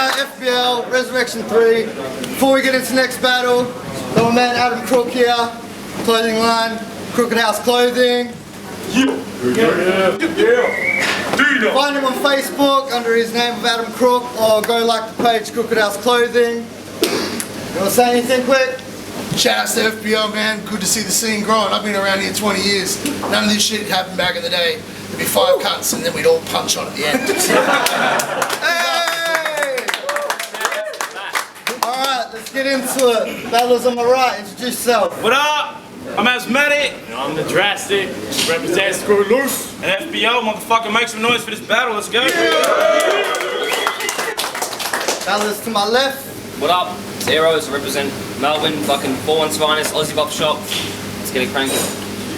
FBL, Resurrection 3. Before we get into the next battle, got my man Adam Crook here, clothing line, Crooked House Clothing. Find him on Facebook under his name of Adam Crook, or go like the page Crooked House Clothing. You want to say anything quick? Shout out to FBL, man. Good to see the scene growing. I've been around here 20 years. None of this shit happened back in the day. There'd be 5 cuts and then we'd all punch on at the end. Hey! Alright, let's get into it. Battlers on my right, introduce yourself. What up? I'm AZMATIK. I'm the Drastik. Represent SKREW-LOOSE. And FBL, motherfucker, make some noise for this battle. Let's go. Battlers to my left. What up? It's Aerows. I represent Melbourne, fucking 4-1's finest, Aussie Bop Shop. Let's get it cranking.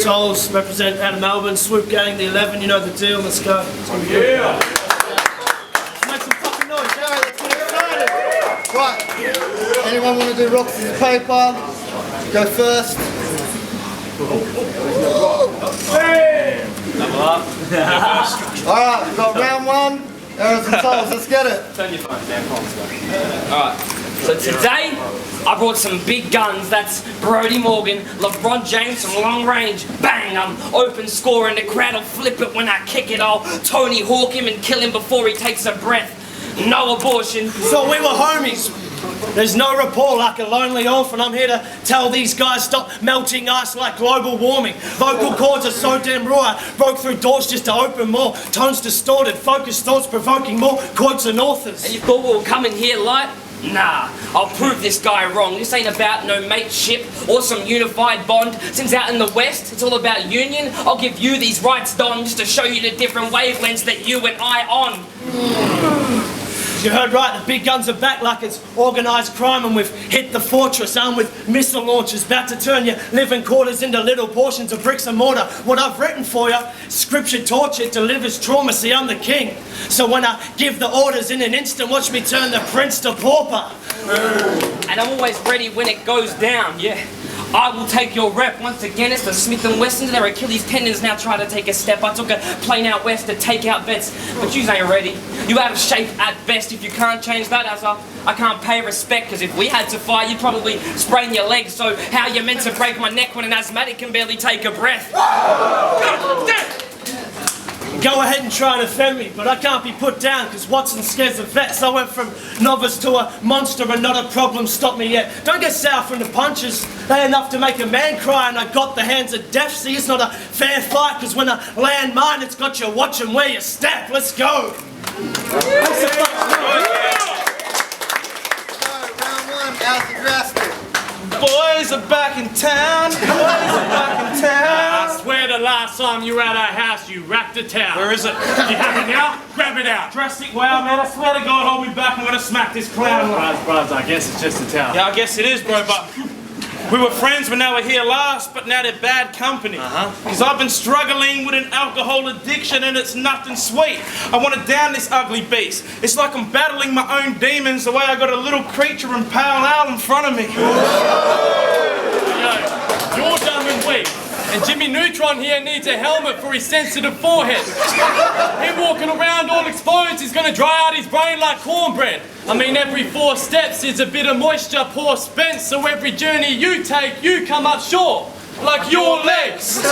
Tolls, represent out of Melbourne, Swoop Gang, the 11, you know the deal, let's go. Yeah! Let's make some fucking noise, Alright, let's get excited. Right, anyone want to do rock, scissors, paper? Go first. Double up. Alright, we've got round 1. Aerows and Tolls, let's get it. Turn your phone down, let's go. Alright, so today I brought some big guns. That's Brody Morgan, LeBron James from long range. Bang, I'm open scoring. The crowd will flip it when I kick it. I'll Tony Hawk him and kill him before he takes a breath. No abortion. So we were homies. There's no rapport like a lonely orphan. I'm here to tell these guys stop melting ice like global warming. Vocal cords are so damn raw, I broke through doors just to open more. Tones distorted, focused thoughts provoking more quotes and authors. And you thought we were coming here light? Nah, I'll prove this guy wrong. This ain't about no mateship or some unified bond. Since out in the West, it's all about union. I'll give you these rights, Don, just to show you the different wavelengths that you and I on. You heard right, the big guns are back like it's organised crime, and we've hit the fortress armed with missile launchers, about to turn your living quarters into little portions of bricks and mortar. What I've written for you, scripture torture delivers trauma, see I'm the king. So when I give the orders in an instant, watch me turn the prince to pauper. And I'm always ready when it goes down, yeah. I will take your rep. Once again, it's the Smith & Wessons. Their Achilles tendons now try to take a step. I took a plane out west to take out bets, but you ain't ready. You out of shape at best. If you can't change that, as I can't pay respect, because if we had to fight, you'd probably sprain your legs. So how you meant to break my neck when an asthmatic can barely take a breath? Go ahead and try and offend me, but I can't be put down because Watson scares the vets. I went from novice to a monster and not a problem stopped me yet. Don't get sour from the punches. They ain't enough to make a man cry, and I got the hands of death. See, it's not a fair fight because when I land mine, it's got you watching where you step. Let's go. Round 1, ADAM Drastik. Boys are back in town. Boys are back in town. I swear the last time you were at our house, you wrapped a towel. Where is it? You have it now? Grab it out. Drastik, wow, man, I swear to God, I'll be back. I'm gonna smack this clown. Bros, I guess it's just a towel. Yeah, I guess it is, bro, but we were friends when they were here last, but now they're bad company. Because I've been struggling with an alcohol addiction and it's nothing sweet. I want to down this ugly beast. It's like I'm battling my own demons the way I got a little creature in pale ale in front of me. Yo, you're dumb and weak. And Jimmy Neutron here needs a helmet for his sensitive forehead. Him walking around all exposed is gonna dry out his brain like cornbread. I mean, every 4 steps is a bit of moisture poor spent, so every journey you take, you come up short. Like your legs.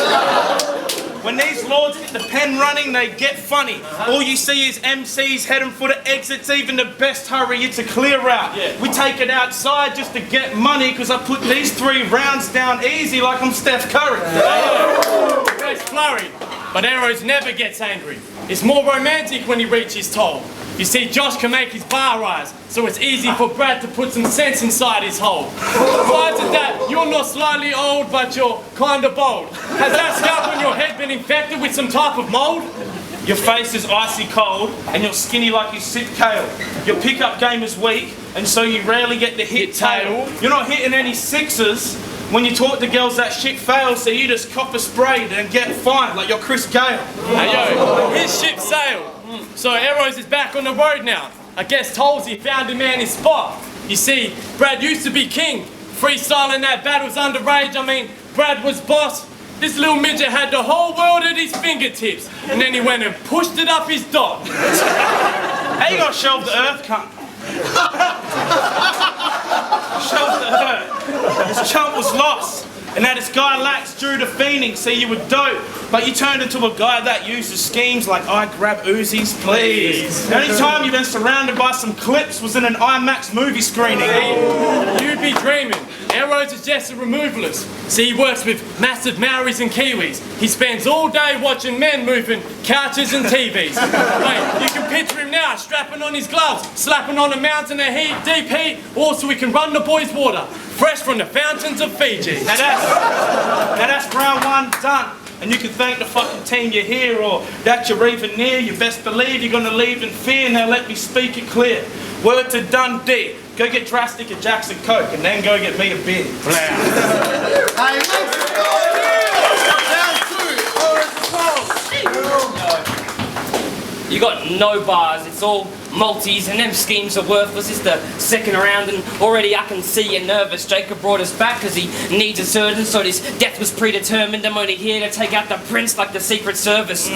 When these lords get the pen running, they get funny. All you see is MCs heading for the exits, even the best hurry, it's a clear route. We take it outside just to get money, because I put these 3 rounds down easy like I'm Steph Curry. He's flurried, but Aerows never gets angry. It's more romantic when he reaches toll. You see, Josh can make his bar rise, so it's easy for Brad to put some sense inside his hole. Besides that, you're not slightly old, but you're kinda bold. Has that scalp on your head been infected with some type of mold? Your face is icy cold, and you're skinny like you sip kale. Your pickup game is weak, and so you rarely get the hit tail. You're not hitting any sixes. When you talk to girls, that shit fails, so you just cop a spray and get fined like you're Chris Gale. Hey yo, his ship sailed. So Aerows is back on the road now. I guess Tolsy found him man his spot. You see, Brad used to be king. Freestyling that battle's underage. I mean, Brad was boss. This little midget had the whole world at his fingertips. And then he went and pushed it up his dot. How you gonna shelve the earth, cunt? Shoulder hurt. His chump was lost. And now this guy lacks due to fiending, see you were dope. But you turned into a guy that uses schemes like I grab Uzis, please. The only time you've been surrounded by some clips was in an IMAX movie screening. You be dreaming. Aerows is just a removalist. See, he works with massive Maoris and Kiwis. He spends all day watching men moving couches and TVs. Mate, you can picture him now, strapping on his gloves, slapping on a mountain of heat, deep heat, also he can run the boys' water, fresh from the fountains of Fiji. Now that's round one done. And you can thank the fucking team you're here or that you're even near. You best believe you're gonna leave in fear. Now let me speak it clear. Word to Dundee. Go get Drastik of Jackson Coke and then go get me a beer. Hey, let's go! You got no bars, it's all multis and them schemes are worthless. It's the second round and already I can see you're nervous. Jacob brought us back because he needs a surgeon, so this death was predetermined. I'm only here to take out the prince like the Secret Service.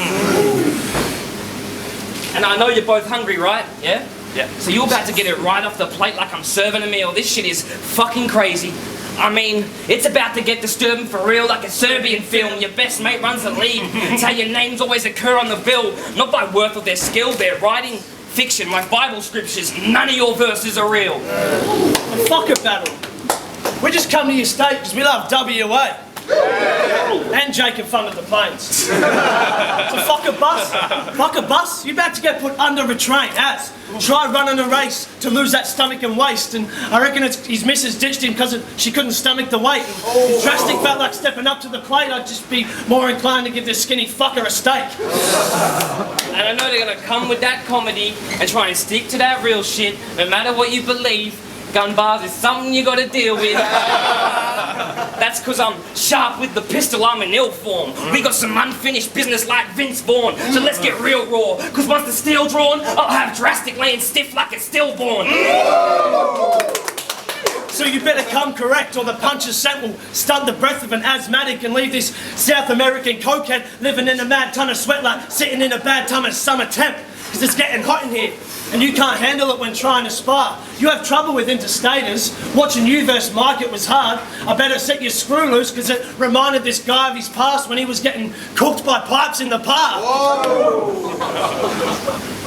And I know you're both hungry, right? Yeah? Yeah. So you're about to get it right off the plate like I'm serving a meal. This shit is fucking crazy. I mean, it's about to get disturbing for real, like a Serbian film. Your best mate runs the league. It's how your names always occur on the bill. Not by worth of their skill, they're writing fiction like Bible scriptures. None of your verses are real. And fuck a battle. We just come to your state because we love WA. And Jacob funded the planes. So fuck a bus. Fuck a bus. You're about to get put under a train. Try running a race to lose that stomach and waist. And I reckon his missus ditched him because she couldn't stomach the weight. And Drastik felt like stepping up to the plate. I'd just be more inclined to give this skinny fucker a steak. And I know they're gonna come with that comedy and try and stick to that real shit, no matter what you believe. Gun bars is something you gotta deal with. That's cause I'm sharp with the pistol, I'm in ill form. We got some unfinished business like Vince Vaughn. So let's get real raw, cause once the steel drawn, I'll have Drastik laying stiff like it's stillborn. So you better come correct or the punches sent will stunt the breath of an asthmatic and leave this South American cokehead living in a mad ton of sweat like sitting in a bad ton of summer temp. Cause it's getting hot in here and you can't handle it when trying to spar. You have trouble with interstators. Watching you versus Mike, it was hard. I better set your screw loose cause it reminded this guy of his past when he was getting cooked by pipes in the park.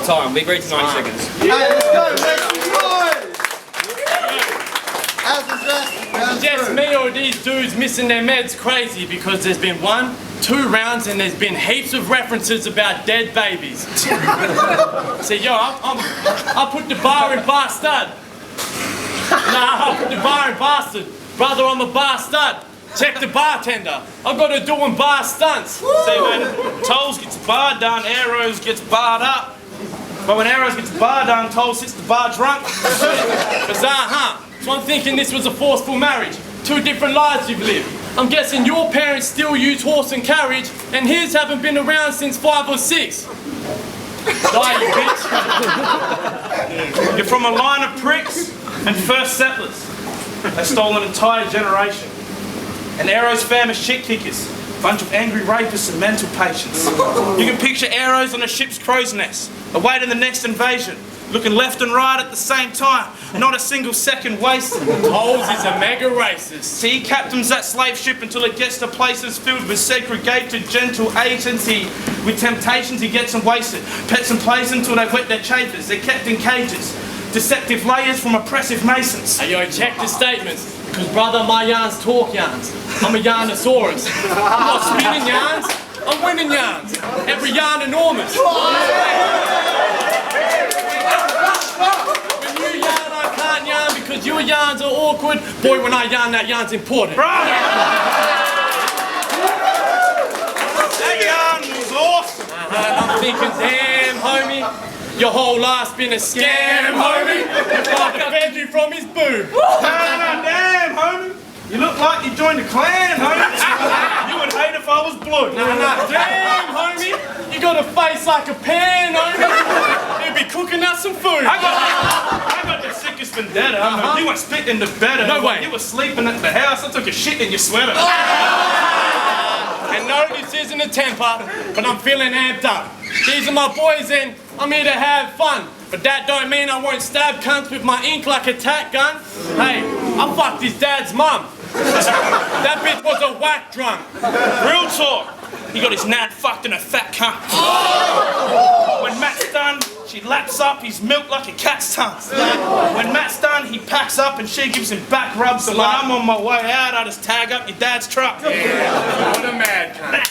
Time, we agreed to 90 seconds. Hey, let's go, let's go! Just me or these dudes missing their meds crazy because there's been 1, 2 rounds and there's been heaps of references about dead babies. See, yo, I'll put the bar in bar stud. Nah, I'll put the bar in bastard. Brother, I'm a bar stud. Check the bartender. I've got to do bar stunts. See, when Tolls gets bar done, Aerows gets barred up. But when Aerows gets bar done, Tolls sits the bar drunk. Bizarre, huh? So I'm thinking this was a forceful marriage. 2 different lives you've lived. I'm guessing your parents still use horse and carriage, and his haven't been around since 5 or 6. Die, you bitch. You're from a line of pricks and first settlers. They stole an entire generation. And Aerows famous shit kickers. Bunch of angry rapists and mental patients. You can picture Aerows on a ship's crow's nest, awaiting the next invasion. Looking left and right at the same time, not a single second wasted. Tolls is a mega racist. See, he captains that slave ship until it gets to places filled with segregated, gentle agency. With temptations, he gets them wasted. Pets and plays until they wet their chafers. They're kept in cages. Deceptive layers from oppressive masons. Hey, yo, check the statements. Because, brother, my yarns talk yarns. I'm a yarnosaurus. I'm not spinning yarns, I'm winning yarns. Every yarn enormous. When you yarn, I can't yarn because your yarns are awkward. Boy, when I yarn, that yarn's important. That yarn was awesome. I'm thinking, damn, homie, your whole life's been a scam, homie. Your father fed you from his boob. Damn, homie. You look like you joined the clan, homie. You would hate if I was blue. Damn, homie, you got a face like a pan, homie. You'd be cooking us some food. I got the sickest vendetta. You were spit in the bed. No way. You were sleeping at the house. I took a shit in your sweater. And no, this isn't a temper, but I'm feeling amped up. These are my boys and I'm here to have fun. but that don't mean I won't stab cunts with my ink like a tack gun. Hey, I fucked his dad's mum. That bitch was a whack drunk. Real talk. He got his nan fucked in a fat cunt. When Matt's done, she laps up his milk like a cat's tongue. When Matt's done, he packs up and she gives him back rubs. So when I'm on my way out, I just tag up your dad's truck. Yeah, what a mad cunt.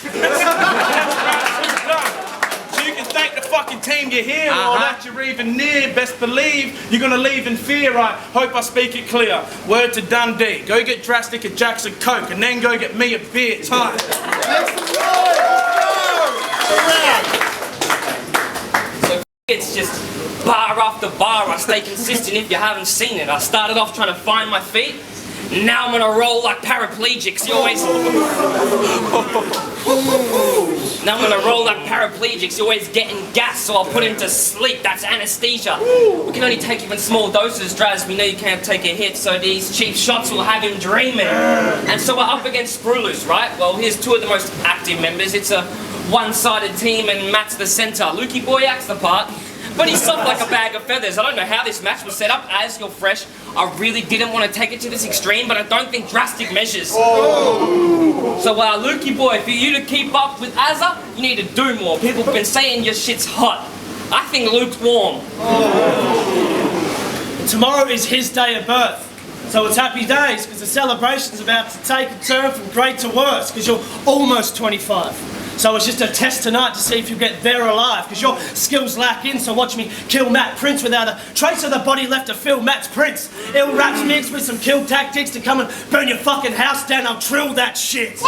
So you can thank the fucking team you're here, or that you're even near. Best believe you're gonna leave in fear. I hope I speak it clear. Word to Dundee. Go get Drastik a Jackson Coke and then go get me a beer. Time. So it's just bar after bar. I stay consistent if you haven't seen it. I started off trying to find my feet. Now I'm gonna roll like paraplegics. You always... Now I'm gonna roll like paraplegics. You're always getting gas, so I'll put him to sleep. That's anesthesia. We can only take even small doses, Draz. We know you can't take a hit, so these cheap shots will have him dreaming. And so we're up against SKREW-LOOSE, right? Well, here's two of the most active members. It's a one-sided team, and Matt's the centre. Lukey boy acts the part, but he's soft like a bag of feathers. I don't know how this match was set up. As you're fresh, I really didn't want to take it to this extreme, but I don't think Drastik measures. So, Lukey boy, for you to keep up with Azza, you need to do more. People have been saying your shit's hot. I think Luke's warm. Tomorrow is his day of birth. So it's happy days, because the celebration's about to take a turn from great to worse, because you're almost 25. So it's just a test tonight to see if you get there alive, because your skills lack in, so watch me kill Matt Prince without a trace of the body left to fill Matt's prints. Ill raps mixed with some kill tactics to come and burn your fucking house down. I'll trill that shit.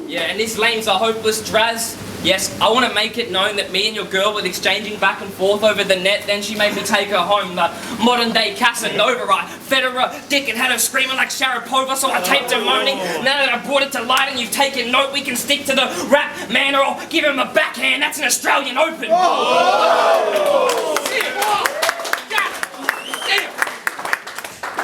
Yeah, and these lanes are hopeless, Draz. Yes, I want to make it known that me and your girl were exchanging back and forth over the net. Then she made me take her home, the modern day Casanova. I fed her a dick and had her screaming like Sharapova, so I taped her moaning. Now that I brought it to light and you've taken note, we can stick to the rap, man, or I'll give him a backhand. That's an Australian Open.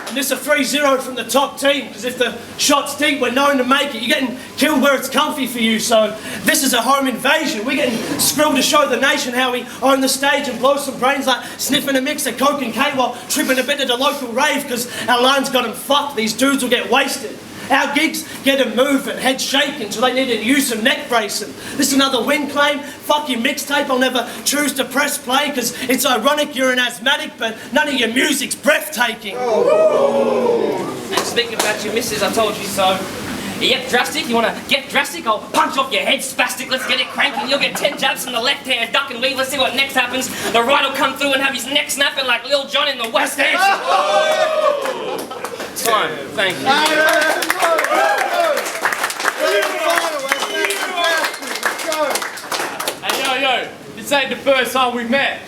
And it's a 3-0 from the top team, because if the shot's deep, we're known to make it. You're getting killed where it's comfy for you, so this is a home invasion. We're getting Skrill to show the nation how we own the stage and blow some brains like sniffing a mix of Coke and K while tripping a bit at a local rave, because our line's got them fucked. These dudes will get wasted. Our gigs get them moving, head shaking till they need to use some neck bracing. This is another win claim. Fuck your mixtape, I'll never choose to press play, because it's ironic you're an asthmatic, but none of your music's breathtaking. And speaking about your missus, I told you so. Yep, Drastik, you wanna get drastic? I'll punch off your head, spastic, let's get it cranking. You'll get 10 jabs from the left hand, duck and weave, let's see what next happens. The right will come through and have his neck snapping like Lil Jon in the West End. Time, thank you. Hey, yo, this ain't the first time we met.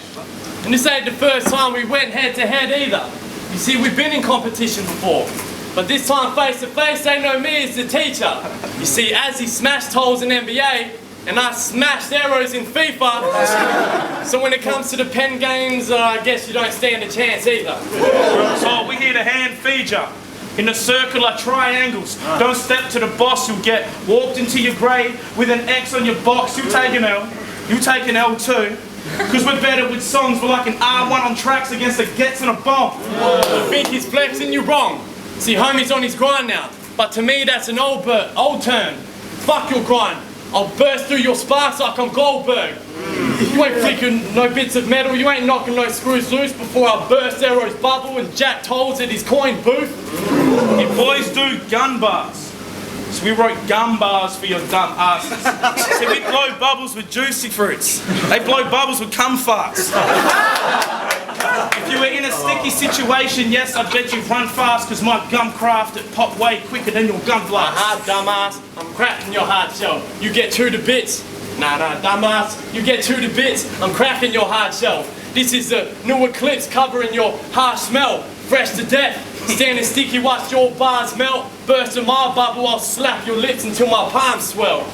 And this ain't the first time we went head to head either. You see, we've been in competition before. But this time face to face, ain't no me, it's the teacher. You see, as he smashed holes in NBA, and I smashed Aerows in FIFA. So when it comes to the pen games, I guess you don't stand a chance either. So we're here to hand feed ya in the circular triangles. Don't step to the boss, you'll get walked into your grave with an X on your box. You take an L, you take an L too. Because we're better with songs, we're like an R1 on tracks against a Gets and a Bomb. You think he's flexing, you're wrong. See, homie's on his grind now, but to me that's an old term. Fuck your grind. I'll burst through your sparks like I'm Goldberg. You ain't flicking no bits of metal, you ain't knocking no screws loose before I burst Aerows' bubble and Jack tolls at his coin booth. You boys do gun bars. So we wrote gum bars for your dumb asses. See, we blow bubbles with juicy fruits. They blow bubbles with cum farts. If you were in a sticky situation, yes, I bet you'd run fast, because my gum craft it pop way quicker than your gun blast. Dumbass, I'm cracking your hard shell. You get two to bits. Nah, dumbass, you get two to bits. I'm cracking your hard shell. This is the new eclipse covering your harsh smell. Fresh to death, standing sticky, watch your bars melt. Burst in my bubble, I'll slap your lips until my palms swell.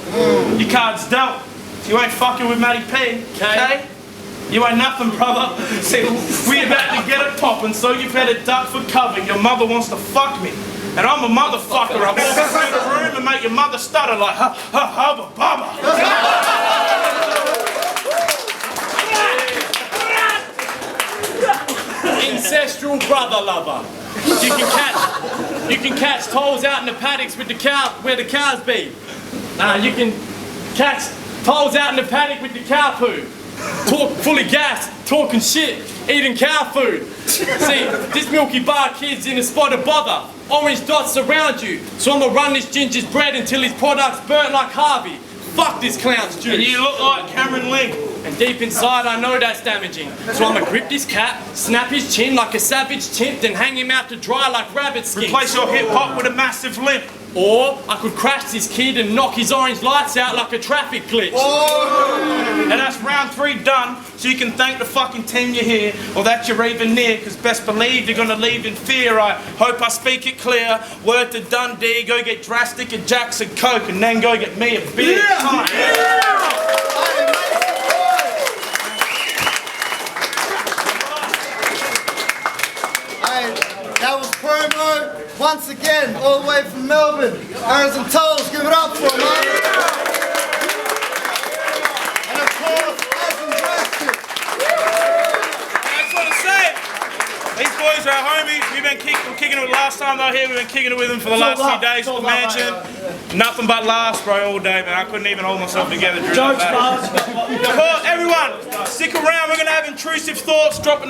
Your card's dealt. You ain't fucking with Matty P, okay? You ain't nothing, brother. See, we about to get it poppin', so you better duck for cover. Your mother wants to fuck me, and I'm a motherfucker. I walk into the room and make your mother stutter like hubba bubba. ancestral brother lover. You can catch toles out in the paddocks with the cow where the cows be. You can catch toles out in the paddock with the cow poo. Talk fully gassed, talking shit, eating cow food. See, this Milky Bar kid's in a spot of bother. Orange dots surround you, so I'ma run this ginger's bread until his product's burnt like Harvey. Fuck this clown's juice. And you look like Cameron Link. And deep inside I know that's damaging. So I'ma grip this cat, snap his chin like a savage chimp, then hang him out to dry like rabbit skin. Replace your hip hop with a massive limp. Or I could crash this kid and knock his orange lights out like a traffic glitch. And that's round 3 done, so you can thank the fucking team you're here, or that you're even near, because best believe you're gonna leave in fear. I hope I speak it clear. Word to Dundee, go get Drastik and Jackson Coke, and then go get me a beer. That was promo once again, all the way from Melbourne. Aerows and Tolls, give it up for him, man. And of course, ADAM Croook. I just want to say, these boys are our homies. We've been kicking it with last time they were here. We've been kicking it with them for the last few days at the mansion. Nothing but laughs, bro, all day, man. I couldn't even hold myself together during that. Everyone, stick around. We're going to have intrusive thoughts dropping